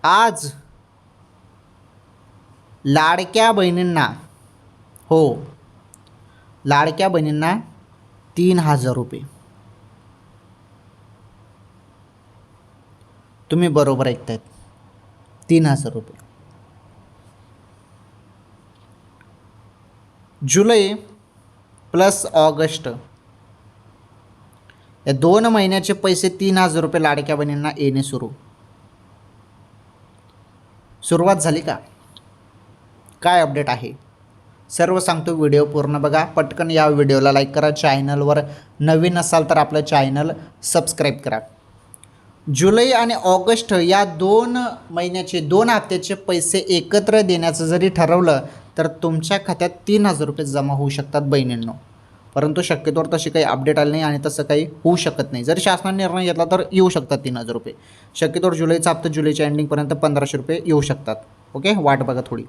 आज लाडक्या बहिणींना, हो लाडक्या बहिणींना 3,000 रुपये. तुम्ही बरोबर ऐकतायत, 3,000 रुपये. जुलै प्लस ऑगस्ट या 2 महिन्याचे पैसे 3,000 रुपये लाडक्या बहिणींना येणे सुरुवात झाली का? काय अपडेट आहे सर्व सांगतो. व्हिडिओ पूर्ण बघा. पटकन या व्हिडिओला लाईक करा. चॅनलवर नवीन असाल तर आपलं चॅनल सबस्क्राईब करा. जुलै आणि ऑगस्ट या 2 महिन्याचे 2 हप्त्याचे पैसे एकत्र देण्याचं जरी ठरवलं तर तुमच्या खात्यात 3,000 रुपये जमा होऊ शकतात बहिणींनो. परंतु शक्यतोवर तशी काही अपडेट आली नाही आणि तसं काही होऊ शकत नाही. जर शासनाने निर्णय घेतला तर येऊ शकतात 3,000 रुपये. शक्यतोवर जुलैचा हप्ता जुलैच्या एंडिंगपर्यंत 1,500 रुपये येऊ शकतात. ओके, वाट बघा थोडी.